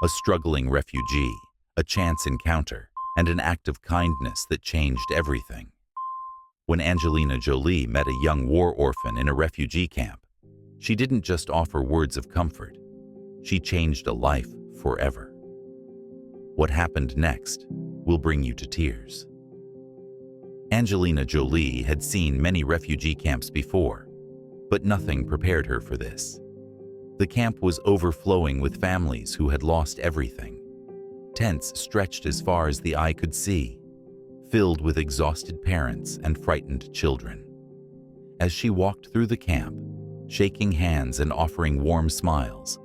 A struggling refugee, a chance encounter, and an act of kindness that changed everything. When Angelina Jolie met a young war orphan in a refugee camp, she didn't just offer words of comfort. She changed a life forever. What happened next will bring you to tears. Angelina Jolie had seen many refugee camps before, but nothing prepared her for this. The camp was overflowing with families who had lost everything. Tents stretched as far as the eye could see, filled with exhausted parents and frightened children. As she walked through the camp, shaking hands and offering warm smiles,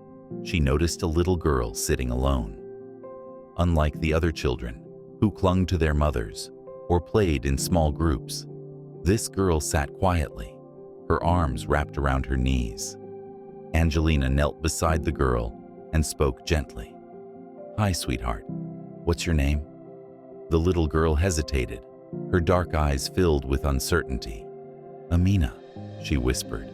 she noticed a little girl sitting alone. Unlike the other children, who clung to their mothers or played in small groups, this girl sat quietly, her arms wrapped around her knees. Angelina knelt beside the girl and spoke gently. "Hi, sweetheart. What's your name?" The little girl hesitated, her dark eyes filled with uncertainty. "Amina," she whispered.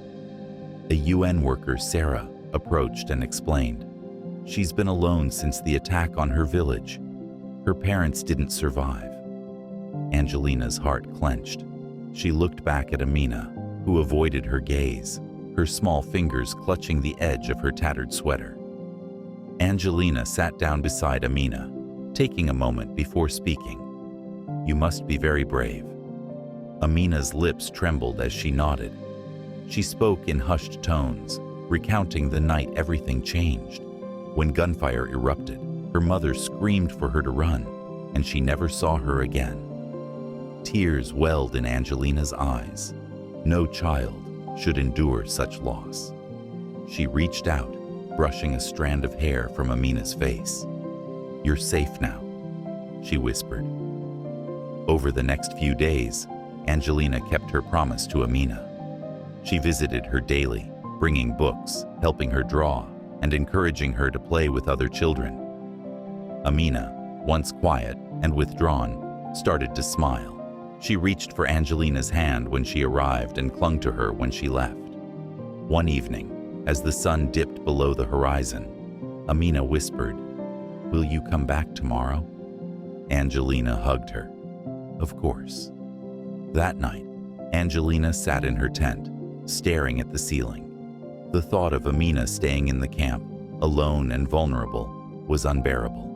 A UN worker, Sarah, approached and explained. "She's been alone since the attack on her village. Her parents didn't survive." Angelina's heart clenched. She looked back at Amina, who avoided her gaze, her small fingers clutching the edge of her tattered sweater. Angelina sat down beside Amina, taking a moment before speaking. "You must be very brave." Amina's lips trembled as she nodded. She spoke in hushed tones, recounting the night everything changed. When gunfire erupted, her mother screamed for her to run, and she never saw her again. Tears welled in Angelina's eyes. No child should endure such loss. She reached out, brushing a strand of hair from Amina's face. "You're safe now," she whispered. Over the next few days, Angelina kept her promise to Amina. She visited her daily, bringing books, helping her draw, and encouraging her to play with other children. Amina, once quiet and withdrawn, started to smile. She reached for Angelina's hand when she arrived and clung to her when she left. One evening, as the sun dipped below the horizon, Amina whispered, "Will you come back tomorrow?" Angelina hugged her. "Of course." That night, Angelina sat in her tent, staring at the ceiling. The thought of Amina staying in the camp, alone and vulnerable, was unbearable.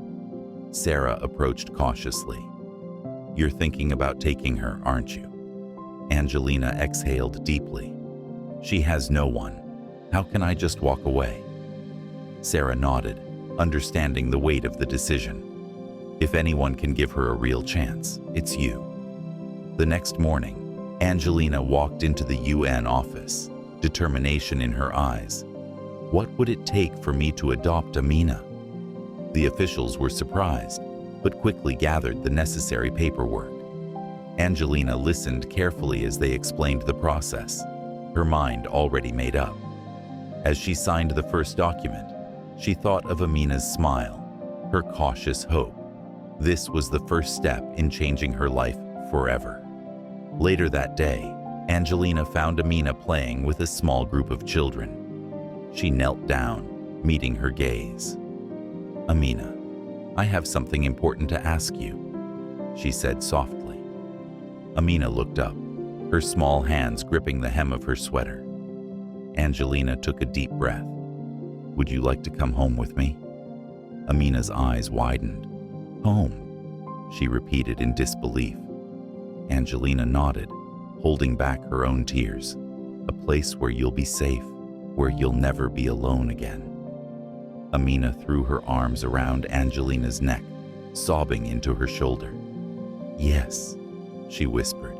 Sarah approached cautiously. "You're thinking about taking her, aren't you?" Angelina exhaled deeply. "She has no one. How can I just walk away?" Sarah nodded, understanding the weight of the decision. "If anyone can give her a real chance, it's you." The next morning, Angelina walked into the UN office, determination in her eyes. What would it take for me to adopt Amina? The officials were surprised, but quickly gathered the necessary paperwork. Angelina listened carefully as they explained the process, her mind already made up. As she signed the first document, she thought of Amina's smile, her cautious hope. This was the first step in changing her life forever. Later that day, Angelina found Amina playing with a small group of children. She knelt down, meeting her gaze. "Amina, I have something important to ask you," she said softly. Amina looked up, her small hands gripping the hem of her sweater. Angelina took a deep breath. "Would you like to come home with me?" Amina's eyes widened. "Home," she repeated in disbelief. Angelina nodded, holding back her own tears. "A place where you'll be safe, where you'll never be alone again." Amina threw her arms around Angelina's neck, sobbing into her shoulder. "Yes," she whispered.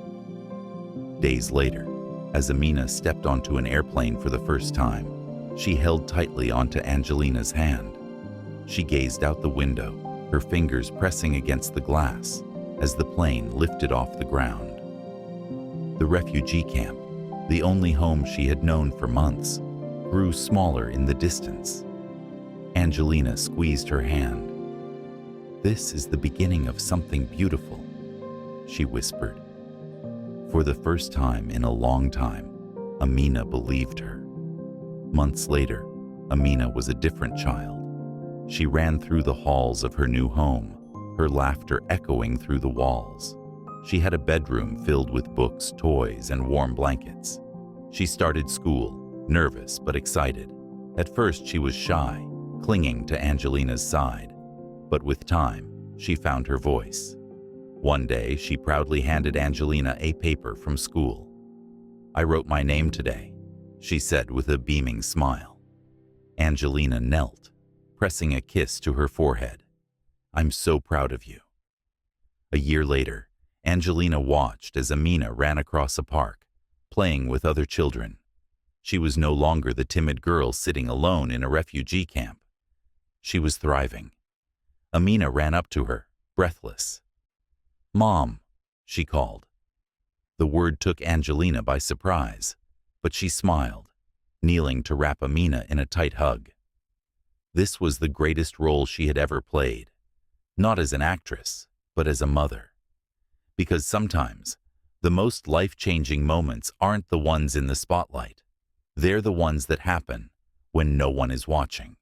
Days later, as Amina stepped onto an airplane for the first time, she held tightly onto Angelina's hand. She gazed out the window, her fingers pressing against the glass as the plane lifted off the ground. The refugee camp, the only home she had known for months, grew smaller in the distance. Angelina squeezed her hand. "This is the beginning of something beautiful," she whispered. For the first time in a long time, Amina believed her. Months later, Amina was a different child. She ran through the halls of her new home, her laughter echoing through the walls. She had a bedroom filled with books, toys, and warm blankets. She started school, nervous but excited. At first she was shy, clinging to Angelina's side. But with time, she found her voice. One day, she proudly handed Angelina a paper from school. "I wrote my name today," she said with a beaming smile. Angelina knelt, pressing a kiss to her forehead. "I'm so proud of you." A year later, Angelina watched as Amina ran across a park, playing with other children. She was no longer the timid girl sitting alone in a refugee camp. She was thriving. Amina ran up to her, breathless. "Mom," she called. The word took Angelina by surprise, but she smiled, kneeling to wrap Amina in a tight hug. This was the greatest role she had ever played, not as an actress, but as a mother. Because sometimes, the most life-changing moments aren't the ones in the spotlight. They're the ones that happen when no one is watching.